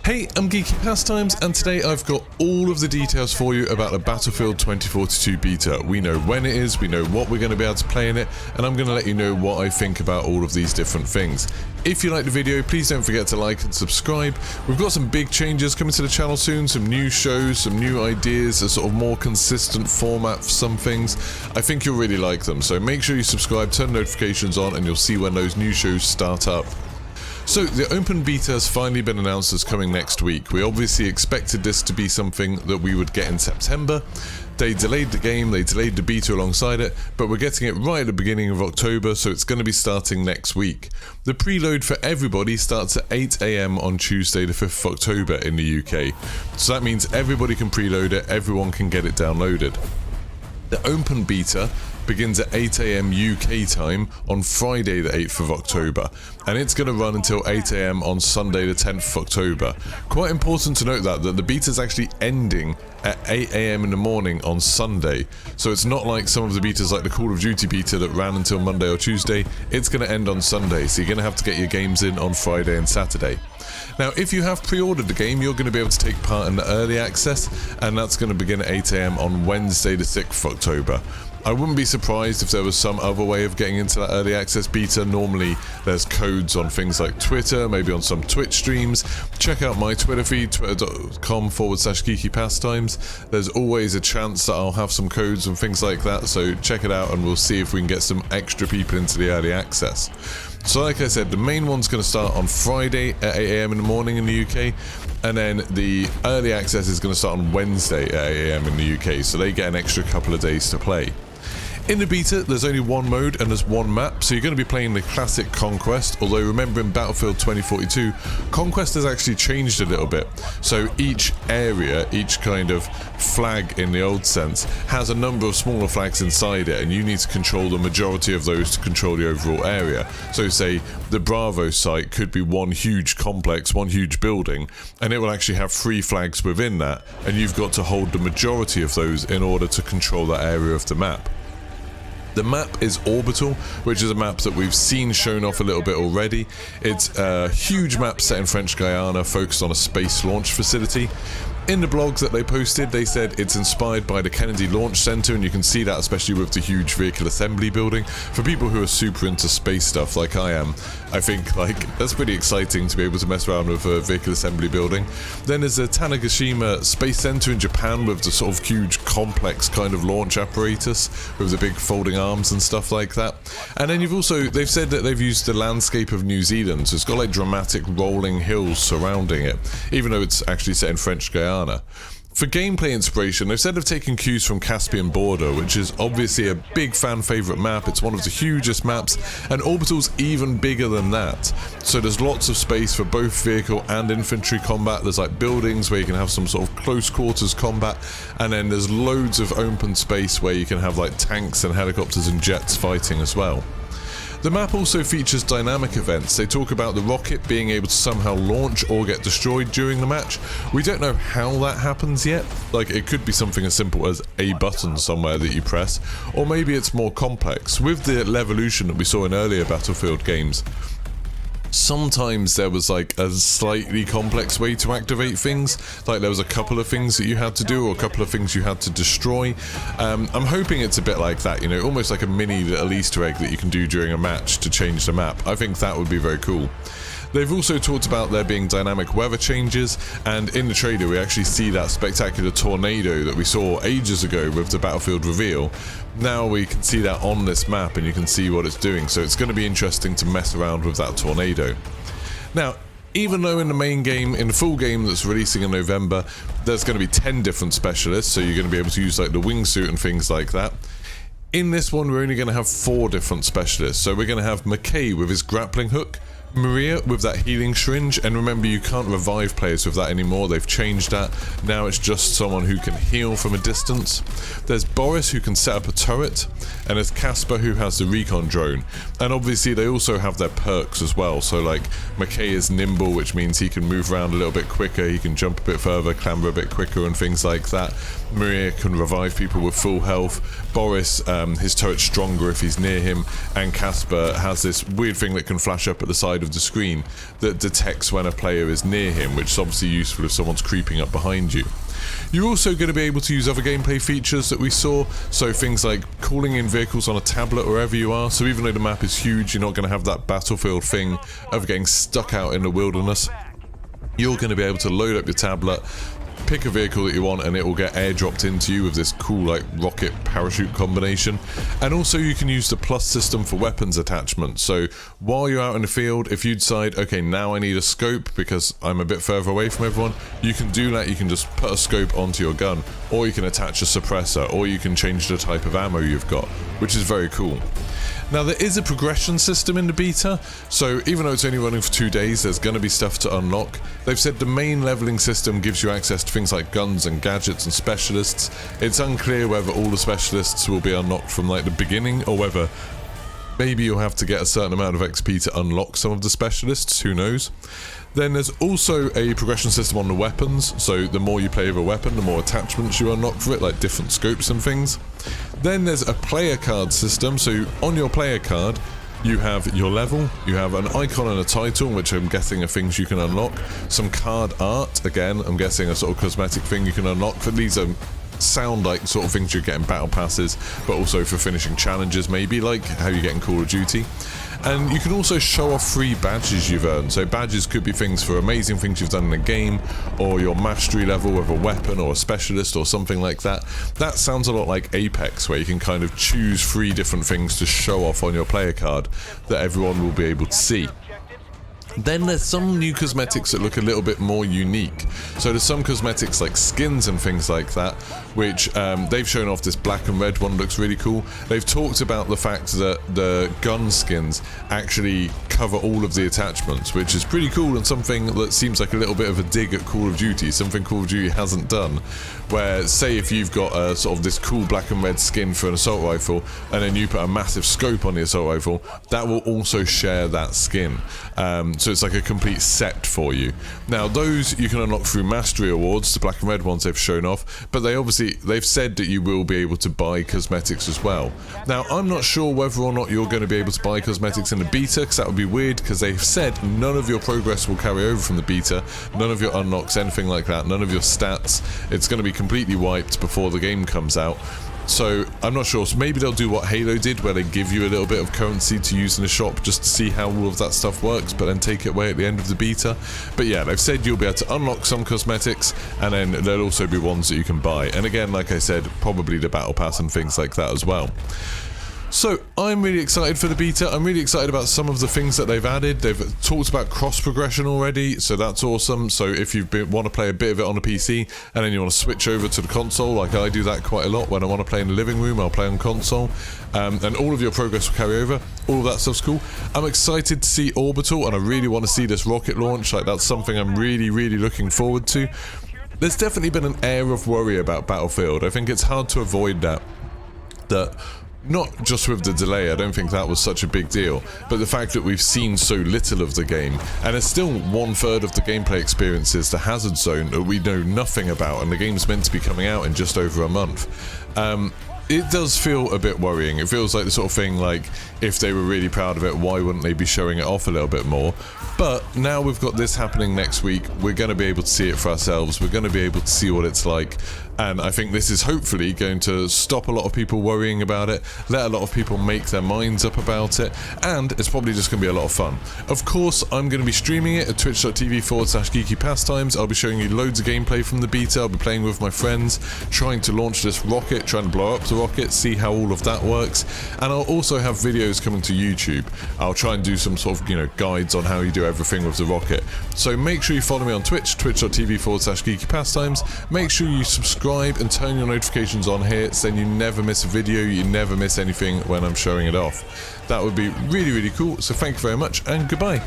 Hey, I'm Geeky Pastimes, and today I've got all of the details for you about the Battlefield 2042 beta. We know when it is, we know what we're going to be able to play in it, and I'm going to let you know what I think about all of these different things. If you like the video, please don't forget to like and subscribe. We've got some big changes coming to the channel soon, some new shows, some new ideas, a sort of more consistent format for some things. I think you'll really like them, so make sure you subscribe, turn notifications on, and you'll see when those new shows start up. So, the open beta has finally been announced as coming next week. We obviously expected this to be something that we would get in September. They delayed the game, they delayed the beta alongside it, but we're getting it right at the beginning of October, so it's going to be starting next week. The preload for everybody starts at 8 AM on Tuesday the 5th of October in the UK. So that means everybody can preload it, everyone can get it downloaded. The open beta begins at 8 AM UK time on Friday the 8th of October, and it's going to run until 8 AM on Sunday the 10th of October. Quite important to note that the beta is actually ending at 8 AM in the morning on Sunday, so it's not like some of the betas like the Call of Duty beta that ran until Monday or Tuesday. It's going to end on Sunday, so you're going to have to get your games in on Friday and Saturday. Now, if you have pre-ordered the game, you're going to be able to take part in the early access, and that's going to begin at 8 AM on Wednesday the 6th of October. I wouldn't be surprised if there was some other way of getting into that early access beta. Normally there's codes on things like Twitter, maybe on some Twitch streams. Check out my Twitter feed, twitter.com/geekypastimes. There's always a chance that I'll have some codes and things like that, so check it out and we'll see if we can get some extra people into the early access. So like I said, the main one's going to start on Friday at 8 AM in the morning in the UK, and then the early access is going to start on Wednesday at 8 AM in the UK, so they get an extra couple of days to play. In the beta, there's only one mode and there's one map, so you're going to be playing the classic Conquest, although remember in Battlefield 2042, Conquest has actually changed a little bit. So each area, each kind of flag in the old sense, has a number of smaller flags inside it, and you need to control the majority of those to control the overall area. So say the Bravo site could be one huge complex, one huge building, and it will actually have 3 flags within that, and you've got to hold the majority of those in order to control that area of the map. The map is Orbital, which is a map that we've seen shown off a little bit already. It's a huge map set in French Guiana, focused on a space launch facility. In the blogs that they posted, they said it's inspired by the Kennedy Launch Center, and you can see that especially with the huge vehicle assembly building. For people who are super into space stuff like I am, I think that's pretty exciting to be able to mess around with a vehicle assembly building. Then there's the Tanegashima Space Center in Japan with the sort of huge complex kind of launch apparatus with the big folding arms and stuff like that. And then they've said that they've used the landscape of New Zealand, so it's got like dramatic rolling hills surrounding it, even though it's actually set in French Guiana. For gameplay inspiration, they've said they've taken cues from Caspian Border, which is obviously a big fan favourite map. It's one of the hugest maps, and Orbital's even bigger than that. So there's lots of space for both vehicle and infantry combat. There's like buildings where you can have some sort of close quarters combat, and then there's loads of open space where you can have like tanks and helicopters and jets fighting as well. The map also features dynamic events. They talk about the rocket being able to somehow launch or get destroyed during the match. We don't know how that happens yet. Like, it could be something as simple as a button somewhere that you press, or maybe it's more complex. With the Levolution that we saw in earlier Battlefield games, sometimes there was like a slightly complex way to activate things, like there was a couple of things that you had to do or a couple of things you had to destroy. I'm hoping it's a bit like that, you know, almost like a mini little Easter egg that you can do during a match to change the map. I think that would be very cool. They've also talked about there being dynamic weather changes, and in the trailer we actually see that spectacular tornado that we saw ages ago with the Battlefield reveal. Now we can see that on this map and you can see what it's doing, so it's going to be interesting to mess around with that tornado. Now, even though in the main game, in the full game that's releasing in November, there's going to be 10 different specialists, so you're going to be able to use like the wingsuit and things like that. In this one we're only going to have 4 different specialists, so we're going to have McKay with his grappling hook, Maria with that healing syringe, and remember you can't revive players with that anymore, they've changed that. Now it's just someone who can heal from a distance. There's Boris who can set up a turret, and there's Casper who has the recon drone. And obviously they also have their perks as well, so like McKay is nimble, which means he can move around a little bit quicker, he can jump a bit further, clamber a bit quicker and things like that. Maria can revive people with full health. Boris, his turret's stronger if he's near him, and Casper has this weird thing that can flash up at the side side of the screen that detects when a player is near him, which is obviously useful if someone's creeping up behind you. You're also going to be able to use other gameplay features that we saw, so things like calling in vehicles on a tablet wherever you are, so even though the map is huge, you're not going to have that battlefield thing of getting stuck out in the wilderness. You're going to be able to load up your tablet, pick a vehicle that you want, and it will get airdropped into you with this cool like rocket parachute combination. And also you can use the plus system for weapons attachment, so while you're out in the field, if you decide, okay, now I need a scope because I'm a bit further away from everyone, you can do that. You can just put a scope onto your gun, or you can attach a suppressor, or you can change the type of ammo you've got, which is very cool. Now there is a progression system in the beta, so even though it's only running for 2 days, there's going to be stuff to unlock. They've said the main leveling system gives you access to things like guns and gadgets and specialists. It's unclear whether all the specialists will be unlocked from like the beginning, or whether maybe you'll have to get a certain amount of XP to unlock some of the specialists, who knows. Then there's also a progression system on the weapons, so the more you play with a weapon, the more attachments you unlock for it, like different scopes and things. Then there's a player card system, so on your player card you have your level, you have an icon and a title, which I'm guessing are things you can unlock, some card art, again I'm guessing a sort of cosmetic thing you can unlock, for these are sound like sort of things you get in battle passes, but also for finishing challenges, maybe like how you get in Call of Duty. And you can also show off free badges you've earned, so badges could be things for amazing things you've done in a game, or your mastery level with a weapon or a specialist or something like that. That sounds a lot like Apex, where you can kind of choose 3 different things to show off on your player card that everyone will be able to see. Then there's some new cosmetics that look a little bit more unique. So there's some cosmetics like skins and things like that, which they've shown off. This black and red one looks really cool. They've talked about the fact that the gun skins actually cover all of the attachments, which is pretty cool, and something that seems like a little bit of a dig at Call of Duty, something Call of Duty hasn't done. Where, say if you've got a sort of this cool black and red skin for an assault rifle, and then you put a massive scope on the assault rifle, that will also share that skin. So it's like a complete set for you. Now those you can unlock through mastery awards, the black and red ones they've shown off, but they've said that you will be able to buy cosmetics as well. Now I'm not sure whether or not you're going to be able to buy cosmetics in the beta, because that would be weird, because they've said none of your progress will carry over from the beta, none of your unlocks, anything like that, none of your stats. It's going to be completely wiped before the game comes out. So I'm not sure, so maybe they'll do what Halo did, where they give you a little bit of currency to use in the shop just to see how all of that stuff works, but then take it away at the end of the beta. But yeah, they've said you'll be able to unlock some cosmetics, and then there'll also be ones that you can buy. And again, like I said, probably the battle pass and things like that as well. So I'm really excited for the beta. I'm really excited about some of the things that they've added. They've talked about cross progression already, so that's awesome. So if you want to play a bit of it on a PC and then you want to switch over to the console, like I do that quite a lot. When I want to play in the living room, I'll play on console, and all of your progress will carry over. All of that stuff's cool. I'm excited to see Orbital, and I really want to see this rocket launch. Like, that's something I'm really looking forward to. There's definitely been an air of worry about Battlefield. I think it's hard to avoid that not just with the delay, I don't think that was such a big deal, but the fact that we've seen so little of the game, and it's still 1/3 of the gameplay experience is the Hazard Zone that we know nothing about, and the game's meant to be coming out in just over a month. It does feel a bit worrying. It feels like the sort of thing, like, if they were really proud of it, why wouldn't they be showing it off a little bit more? But now we've got this happening next week, we're going to be able to see it for ourselves, we're going to be able to see what it's like, and I think this is hopefully going to stop a lot of people worrying about it, let a lot of people make their minds up about it, and it's probably just going to be a lot of fun. Of course, I'm going to be streaming it at twitch.tv/Geeky Pastimes. I'll be showing you loads of gameplay from the beta. I'll be playing with my friends, trying to launch this rocket, trying to blow up the rocket, see how all of that works, and I'll also have videos coming to YouTube. I'll try and do some sort of, guides on how you do everything with the rocket. So make sure you follow me on Twitch, twitch.tv/Geeky Pastimes. Make sure you subscribe and turn your notifications on here, so then you never miss a video, you never miss anything when I'm showing it off. That would be really cool. So thank you very much, and goodbye.